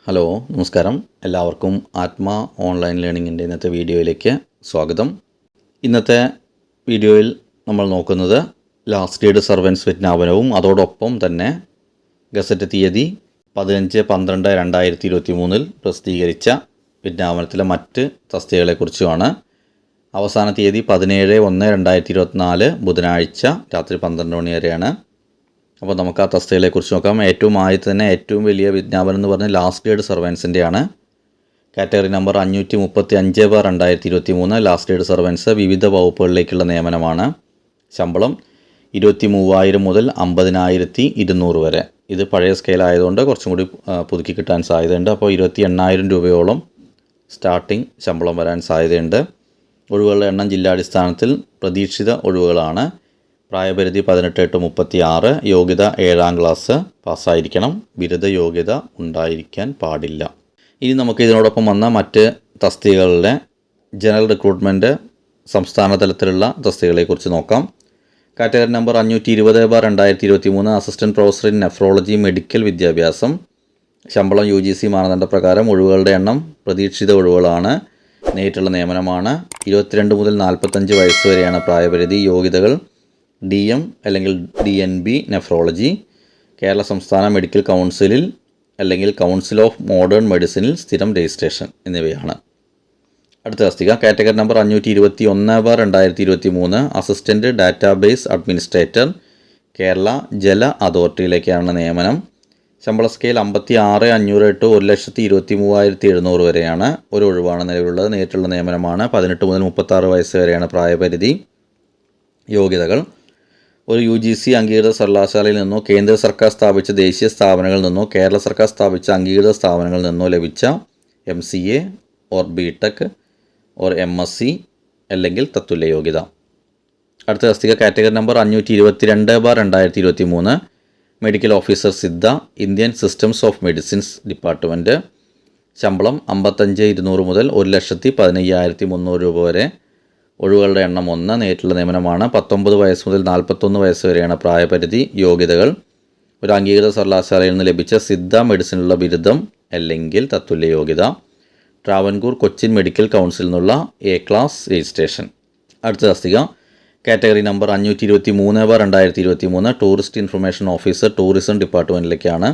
Hello നമസ്കാരം. എല്ലാവർക്കും ആത്മാ ഓൺലൈൻ ലേണിങ്ങിൻ്റെ ഇന്നത്തെ വീഡിയോയിലേക്ക് സ്വാഗതം. ഇന്നത്തെ വീഡിയോയിൽ നമ്മൾ നോക്കുന്നത് ലാസ്റ്റ് ഗ്രേഡ് സർവൻസ് വിജ്ഞാപനവും അതോടൊപ്പം തന്നെ ഗസറ്റ് തീയതി 15/12/2023 പ്രസിദ്ധീകരിച്ച വിജ്ഞാപനത്തിലെ മറ്റ് തസ്തികകളെക്കുറിച്ചുമാണ്. അവസാന തീയതി 17/1/2024 ബുധനാഴ്ച രാത്രി 12 മണി വരെയാണ്. അപ്പോൾ നമുക്ക് ആ തസ്തികകളെക്കുറിച്ച് നോക്കാം. ഏറ്റവും വലിയ വിജ്ഞാപനം എന്ന് പറഞ്ഞാൽ ലാസ്റ്റ് ഗ്രേഡ് സർവൻസിൻ്റെയാണ്. Category number 535/2023 last grade servants വിവിധ വകുപ്പുകളിലേക്കുള്ള നിയമനമാണ്. ശമ്പളം 23,000 മുതൽ 50,200 വരെ. ഇത് പഴയ സ്കെയിൽ ആയതുകൊണ്ട് കുറച്ചും കൂടി പുതുക്കി കിട്ടാൻ സാധ്യതയുണ്ട്. അപ്പോൾ 28,000 രൂപയോളം സ്റ്റാർട്ടിംഗ് ശമ്പളം വരാൻ സാധ്യതയുണ്ട്. ഒഴിവുകളുടെ എണ്ണം ജില്ലാടിസ്ഥാനത്തിൽ പ്രതീക്ഷിത ഒഴിവുകളാണ്. പ്രായപരിധി 18-36. യോഗ്യത 7ാം ക്ലാസ് പാസ്സായിരിക്കണം. ബിരുദ യോഗ്യത ഉണ്ടായിരിക്കാൻ പാടില്ല. ഇനി നമുക്ക് ഇതിനോടൊപ്പം വന്ന മറ്റ് തസ്തികകളുടെ ജനറൽ റിക്രൂട്ട്മെൻറ്റ് സംസ്ഥാന തലത്തിലുള്ള തസ്തികകളെക്കുറിച്ച് നോക്കാം. Category number 520/2023 assistant professor in nephrology medical വിദ്യാഭ്യാസം. ശമ്പളം UGC മാനദണ്ഡ പ്രകാരം. ഒഴിവുകളുടെ എണ്ണം പ്രതീക്ഷിത ഒഴിവുകളാണ്. നേരിട്ടുള്ള നിയമനമാണ്. 22 മുതൽ 45 വയസ്സ് വരെയാണ് പ്രായപരിധി. യോഗ്യതകൾ DM അല്ലെങ്കിൽ DNB നെഫ്രോളജി. കേരള സംസ്ഥാന മെഡിക്കൽ കൗൺസിലിൽ അല്ലെങ്കിൽ കൗൺസിൽ ഓഫ് മോഡേൺ മെഡിസിനിൽ സ്ഥിരം രജിസ്ട്രേഷൻ എന്നിവയാണ്. അടുത്ത തസ്തിക category number 521/2023 assistant database administrator. Kerala ജല അതോറിറ്റിയിലേക്കാണ് നിയമനം. ശമ്പള സ്കെയിൽ 56,500 to 1,23,700 വരെയാണ്. ഒരു ഒഴിവാണ് നിലവിലുള്ളത്. നേരിട്ടുള്ള നിയമനമാണ്. 18 മുതൽ 36 വയസ്സ് വരെയാണ് പ്രായപരിധി. യോഗ്യതകൾ ഒരു UGC അംഗീകൃത സർവകലാശാലയിൽ നിന്നോ കേന്ദ്ര സർക്കാർ സ്ഥാപിച്ച ദേശീയ സ്ഥാപനങ്ങളിൽ നിന്നോ കേരള സർക്കാർ സ്ഥാപിച്ച അംഗീകൃത സ്ഥാപനങ്ങളിൽ നിന്നോ ലഭിച്ച MCA or BTech or MSc അല്ലെങ്കിൽ തത്തുല്യ യോഗ്യത. അടുത്ത തസ്തിക category number 522/2023 medical officer Siddha Indian systems of medicines department. ശമ്പളം 55,200 മുതൽ 1,15,300 രൂപ വരെ. ഒഴിവുകളുടെ എണ്ണം 1. നേരിട്ടുള്ള നിയമനമാണ്. 19 വയസ്സ് മുതൽ 41 വയസ്സ് വരെയാണ് പ്രായപരിധി. യോഗ്യതകൾ ഒരു അംഗീകൃത സർവകലാശാലയിൽ നിന്ന് ലഭിച്ച സിദ്ധ മെഡിസിനുള്ള ബിരുദം അല്ലെങ്കിൽ തത്തുല്യ യോഗ്യത. ട്രാവൻകൂർ കൊച്ചിൻ മെഡിക്കൽ കൗൺസിലിൽ നിന്നുള്ള A ക്ലാസ് രജിസ്ട്രേഷൻ. അടുത്ത തസ്തിക category number 523/2023 tourist information officer tourism ഡിപ്പാർട്ട്മെൻറ്റിലേക്കാണ്.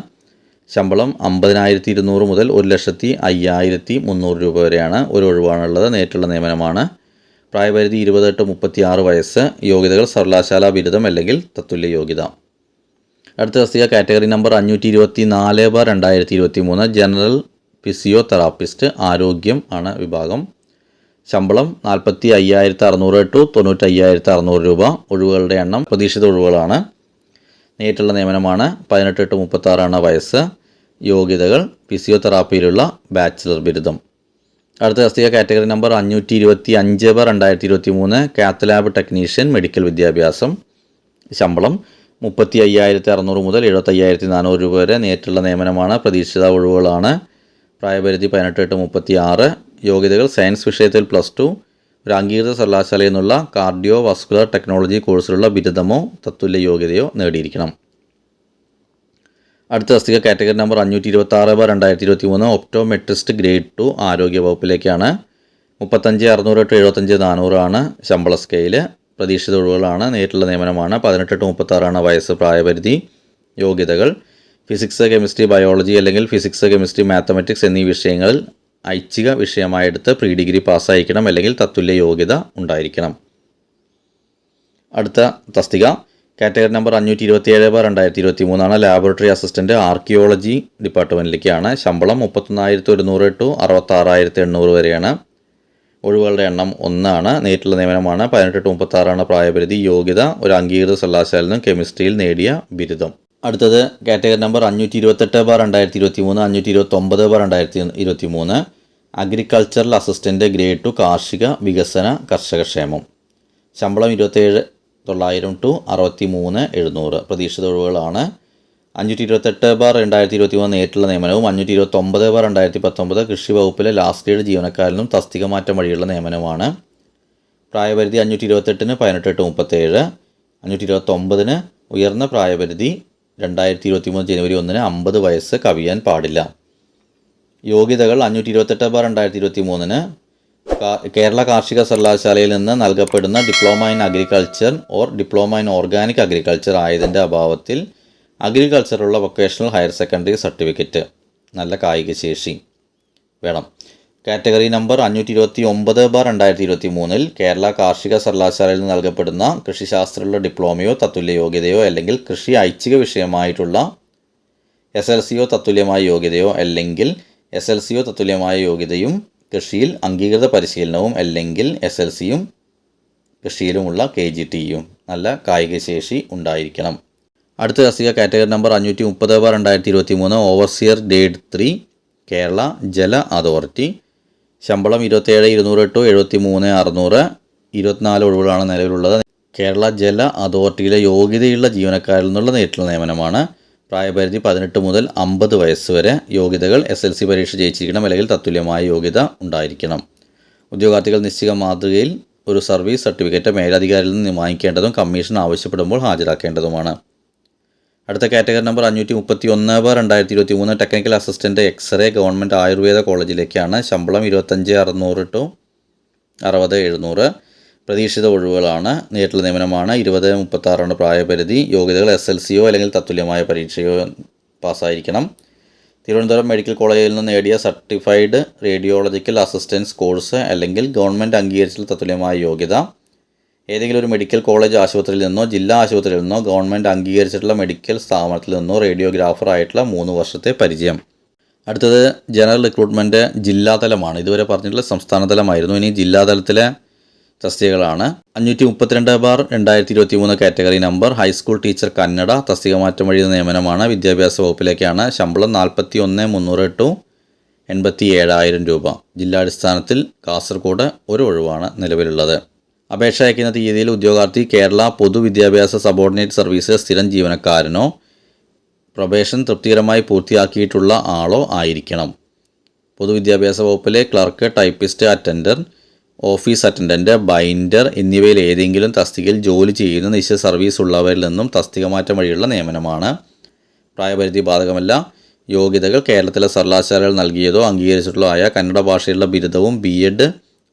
ശമ്പളം 50,200 മുതൽ 1,05,300 രൂപ വരെയാണ്. ഒരു ഒഴിവാണുള്ളത്. നേരിട്ടുള്ള നിയമനമാണ്. പ്രായപരിധി 20-36 വയസ്സ്. യോഗ്യതകൾ സർവകലാശാല ബിരുദം അല്ലെങ്കിൽ തത്തുല്യ യോഗ്യത. അടുത്ത തസ്തിക കാറ്റഗറി നമ്പർ 524/2023 ജനറൽ ഫിസിയോതെറാപ്പിസ്റ്റ് ആരോഗ്യം ആണ് വിഭാഗം. ശമ്പളം 45,600 to 95,600 രൂപ. ഒഴിവുകളുടെ എണ്ണം പ്രതീക്ഷിത ഒഴിവുകളാണ്. നേരിട്ടുള്ള നിയമനമാണ്. 18-36 വയസ്സ്. യോഗ്യതകൾ ഫിസിയോതെറാപ്പിയിലുള്ള ബാച്ചിലർ ബിരുദം. അടുത്ത തസ്തിക category number 525/2023 cath lab technician medical വിദ്യാഭ്യാസം. ശമ്പളം 35,600 മുതൽ 75,400 രൂപ വരെ. നേരിട്ടുള്ള നിയമനമാണ്. പ്രതീക്ഷിത ഒഴിവുകളാണ്. പ്രായപരിധി 18-36. യോഗ്യതകൾ സയൻസ് വിഷയത്തിൽ +2. ഒരു അംഗീകൃത സർവകലാശാലയിൽ നിന്നുള്ള കാർഡിയോ വാസ്കുലർ ടെക്നോളജി കോഴ്സിലുള്ള ബിരുദമോ തത്തുല്യ യോഗ്യതയോ നേടിയിരിക്കണം. അടുത്ത തസ്തിക കാറ്റഗറി നമ്പർ 526/2023 ഒപ്റ്റോമെട്രിസ്റ്റ് ഗ്രേഡ് 2 ആരോഗ്യ വകുപ്പിലേക്കാണ്. 35,600 to 75,400 ആണ് ശമ്പള സ്കെയില്. പ്രതീക്ഷിത ഒഴിവുകളാണ്. നേരിട്ടുള്ള നിയമനമാണ്. 18-36 വയസ്സ് പ്രായപരിധി. യോഗ്യതകൾ ഫിസിക്സ് കെമിസ്ട്രി ബയോളജി അല്ലെങ്കിൽ ഫിസിക്സ് കെമിസ്ട്രി മാത്തമാറ്റിക്സ് എന്നീ വിഷയങ്ങളിൽ ഐച്ഛിക വിഷയമായെടുത്ത് പ്രീ ഡിഗ്രി പാസ്സായിരിക്കണം അല്ലെങ്കിൽ തത്തുല്യ യോഗ്യത ഉണ്ടായിരിക്കണം. അടുത്ത തസ്തിക category number 527/2023 laboratory assistant archaeology ഡിപ്പാർട്ട്മെൻറ്റിലേക്കാണ്. ശമ്പളം 31,100 to 66,800 വരെയാണ്. ഒഴിവുകളുടെ എണ്ണം 1. നേരിട്ടുള്ള നിയമനമാണ്. 18-36 പ്രായപരിധി. യോഗ്യത ഒരു അംഗീകൃത സർവകലാശാലയിൽ നിന്ന് കെമിസ്ട്രിയിൽ നേടിയ ബിരുദം. അടുത്തത് category number 528/2023 529/2023 agricultural assistant grade 2 കാർഷിക വികസന കർഷകക്ഷേമം. ശമ്പളം 27,900 to 63,700. പ്രതീക്ഷിത ഒഴിവുകളാണ്. 528/2023 നേരിട്ടുള്ള നിയമനവും 529/2019 കൃഷി വകുപ്പിലെ ലാസ്റ്റ് ഗ്രേഡ് ജീവനക്കാരനും തസ്തിക മാറ്റം വഴിയുള്ള നിയമനവുമാണ്. പ്രായപരിധി 528-ന് 18-37. 529-ന് ഉയർന്ന പ്രായപരിധി 2023 ജനുവരി 1-ന് 50 വയസ്സ് കവിയാൻ പാടില്ല. യോഗ്യതകൾ 528/2023 കേരള കാർഷിക സർവകലാശാലയിൽ നിന്ന് നൽകപ്പെടുന്ന diploma in agriculture or diploma in organic agriculture ആയതിൻ്റെ അഭാവത്തിൽ അഗ്രികൾച്ചറുള്ള വൊക്കേഷണൽ ഹയർ സെക്കൻഡറി സർട്ടിഫിക്കറ്റ്, നല്ല കായിക ശേഷി വേണം. കാറ്റഗറി നമ്പർ 529/2023 കേരള കാർഷിക സർവകലാശാലയിൽ നിന്ന് നൽകപ്പെടുന്ന കൃഷിശാസ്ത്രമുള്ള ഡിപ്ലോമയോ തത്തുല്യ യോഗ്യതയോ അല്ലെങ്കിൽ കൃഷി ഐച്ഛിക വിഷയമായിട്ടുള്ള SLCയോ തത്തുല്യമായ യോഗ്യതയോ അല്ലെങ്കിൽ SLCയോ തത്തുല്യമായ യോഗ്യതയും കൃഷിയിൽ അംഗീകൃത പരിശീലനവും അല്ലെങ്കിൽ SLCയും കൃഷിയിലുമുള്ള KGTയും നല്ല കായിക ശേഷി ഉണ്ടായിരിക്കണം. അടുത്ത തസ്തിക category number 530/2023 overseer grade 3 Kerala ജല അതോറിറ്റി. ശമ്പളം 27,200 to 73,600. 24 ഒഴിവുകളാണ് നിലവിലുള്ളത്. കേരള ജല അതോറിറ്റിയിലെ യോഗ്യതയുള്ള ജീവനക്കാരിൽ നിന്നുള്ള നേരിട്ടുള്ള നിയമനമാണ്. പ്രായപരിധി 18 മുതൽ 50 വയസ്സ് വരെ. യോഗ്യതകൾ SLC പരീക്ഷ ജയിച്ചിരിക്കണം അല്ലെങ്കിൽ തത്തുല്യമായ യോഗ്യത ഉണ്ടായിരിക്കണം. ഉദ്യോഗാർത്ഥികൾ നിശ്ചിത മാതൃകയിൽ ഒരു സർവീസ് സർട്ടിഫിക്കറ്റ് മേലധികാരിയിൽ നിന്ന് വാങ്ങിക്കേണ്ടതും കമ്മീഷൻ ആവശ്യപ്പെടുമ്പോൾ ഹാജരാക്കേണ്ടതുമാണ്. അടുത്ത category number 531/2023 technical assistant x-ray government Ayurveda കോളേജിലേക്കാണ്. ശമ്പളം 25,600 to 60,700. പ്രതീക്ഷിത ഒഴിവുകളാണ്. നേരിട്ടുള്ള നിയമനമാണ്. 20-36 പ്രായപരിധി. യോഗ്യതകൾ SLCയോ അല്ലെങ്കിൽ തത്തുല്യമായ പരീക്ഷയോ പാസ്സായിരിക്കണം. തിരുവനന്തപുരം മെഡിക്കൽ കോളേജിൽ നിന്ന് നേടിയ സർട്ടിഫൈഡ് റേഡിയോളജിക്കൽ അസിസ്റ്റൻസ് കോഴ്സ് അല്ലെങ്കിൽ ഗവൺമെൻറ് അംഗീകരിച്ചുള്ള തത്തുല്യമായ യോഗ്യത. ഏതെങ്കിലും ഒരു മെഡിക്കൽ കോളേജ് ആശുപത്രിയിൽ നിന്നോ ജില്ലാ ആശുപത്രിയിൽ നിന്നോ ഗവൺമെൻറ് അംഗീകരിച്ചിട്ടുള്ള മെഡിക്കൽ സ്ഥാപനത്തിൽ നിന്നോ റേഡിയോഗ്രാഫർ ആയിട്ടുള്ള 3 വർഷത്തെ പരിചയം. അടുത്തത് ജനറൽ റിക്രൂട്ട്മെൻറ്റ് ജില്ലാതലമാണ്. ഇതുവരെ പറഞ്ഞിട്ടുള്ള സംസ്ഥാനതലമായിരുന്നു. ഇനി ജില്ലാതലത്തിലെ തസ്തികകളാണ്. 532/2023 category number high school teacher Kannada. തസ്തിക മാറ്റം വഴി നിയമനമാണ്. വിദ്യാഭ്യാസ വകുപ്പിലേക്കാണ്. ശമ്പളം 41,300 to 87,000 രൂപ. ജില്ലാടിസ്ഥാനത്തിൽ കാസർഗോഡ് ഒരു ഒഴിവാണ് നിലവിലുള്ളത്. അപേക്ഷ അയക്കുന്ന തീയതിയിൽ ഉദ്യോഗാർത്ഥി കേരള പൊതുവിദ്യാഭ്യാസ സബോർഡിനേറ്റ് സർവീസ് സ്ഥിരം ജീവനക്കാരനോ പ്രൊബേഷൻ തൃപ്തികരമായി പൂർത്തിയാക്കിയിട്ടുള്ള ആളോ ആയിരിക്കണം. പൊതുവിദ്യാഭ്യാസ വകുപ്പിലെ clerk, typist, attender, office attendant, binder എന്നിവയിൽ ഏതെങ്കിലും തസ്തികയിൽ ജോലി ചെയ്യുന്ന നിശ്ചിത സർവീസ് ഉള്ളവരിൽ നിന്നും തസ്തിക മാറ്റം വഴിയുള്ള നിയമനമാണ്. പ്രായപരിധി ബാധകമല്ല. യോഗ്യതകൾ കേരളത്തിലെ സർവകലാശാലകൾ നൽകിയതോ അംഗീകരിച്ചിട്ടുള്ളതോ ആയ കന്നഡ ഭാഷയിലുള്ള ബിരുദവും B.Ed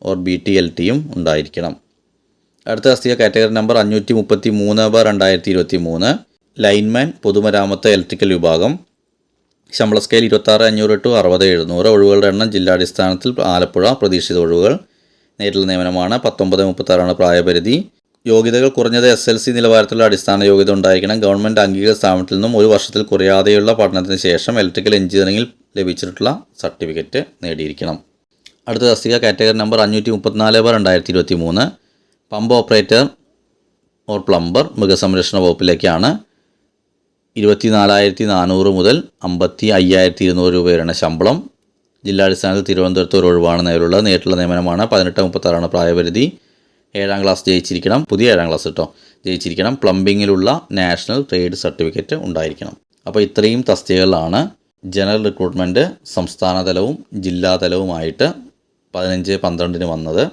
ഓർ BTLTയും ഉണ്ടായിരിക്കണം. അടുത്ത തസ്തിക കാറ്റഗറി നമ്പർ 533/2023 ലൈൻമാൻ പൊതുമരാമത്ത് ഇലക്ട്രിക്കൽ വിഭാഗം. ശമ്പള സ്കെയിൽ 26,500 to 60,700. ഒഴിവുകളുടെ എണ്ണം ജില്ലാടിസ്ഥാനത്തിൽ ആലപ്പുഴ. പ്രതീക്ഷിത ഒഴിവുകൾ. നേരിട്ടുള്ള നിയമനമാണ്. 19-36 പ്രായപരിധി. യോഗ്യതകൾ കുറഞ്ഞത് SLC നിലവാരത്തിലുള്ള അടിസ്ഥാന യോഗ്യത ഉണ്ടായിരിക്കണം. ഗവൺമെൻറ് അംഗീകൃത സ്ഥാപനത്തിൽ നിന്നും 1 വർഷത്തിൽ കുറയാതെയുള്ള പഠനത്തിന് ശേഷം ഇലക്ട്രിക്കൽ എഞ്ചിനീയറിംഗിൽ ലഭിച്ചിട്ടുള്ള സർട്ടിഫിക്കറ്റ് നേടിയിരിക്കണം. അടുത്ത തസ്തിക category number 534/2023 pump operator or plumber മൃഗസംരക്ഷണ വകുപ്പിലേക്കാണ്. 24,400 മുതൽ 55,200 രൂപ വരെയാണ് ശമ്പളം. ജില്ലാടിസ്ഥാനത്തിൽ തിരുവനന്തപുരത്ത് ഒരു ഒഴിവാണ് നിലവിലുള്ളത്. നേരിട്ടുള്ള നിയമനമാണ്. 18-36 പ്രായപരിധി. 7ാം ക്ലാസ് ജയിച്ചിരിക്കണം. പുതിയ 7ാം ക്ലാസ് ജയിച്ചിരിക്കണം. പ്ലംബിങ്ങിലുള്ള നാഷണൽ ട്രേഡ് സർട്ടിഫിക്കറ്റ് ഉണ്ടായിരിക്കണം. അപ്പോൾ ഇത്രയും തസ്തികകളാണ് ജനറൽ റിക്രൂട്ട്മെൻറ്റ് സംസ്ഥാനതലവും ജില്ലാതലവുമായിട്ട് 15-12 വന്നത്.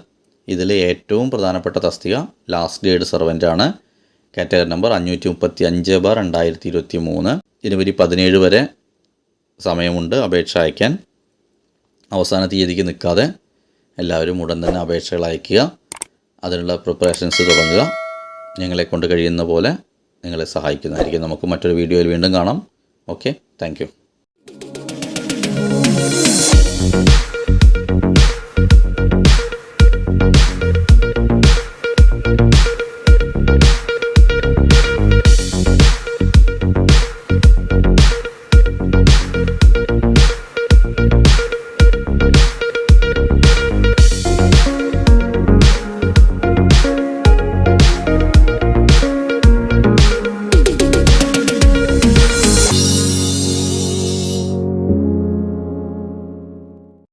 ഇതിൽ ഏറ്റവും പ്രധാനപ്പെട്ട തസ്തിക ലാസ്റ്റ് ഗ്രേഡ് സർവൻ്റാണ്. Category number 535/2023. ജനുവരി 17 വരെ സമയമുണ്ട് അപേക്ഷ അയക്കാൻ. അവസാന തീയതിക്ക് നിൽക്കാതെ എല്ലാവരും ഉടൻ തന്നെ അപേക്ഷകൾ അയയ്ക്കുക. അതിനുള്ള പ്രിപ്പറേഷൻസ് തുടങ്ങുക. ഞങ്ങളെ കൊണ്ട് കഴിയുന്ന പോലെ നിങ്ങളെ സഹായിക്കുന്നതായിരിക്കും. നമുക്ക് മറ്റൊരു വീഡിയോയിൽ വീണ്ടും കാണാം. Okay, thank you.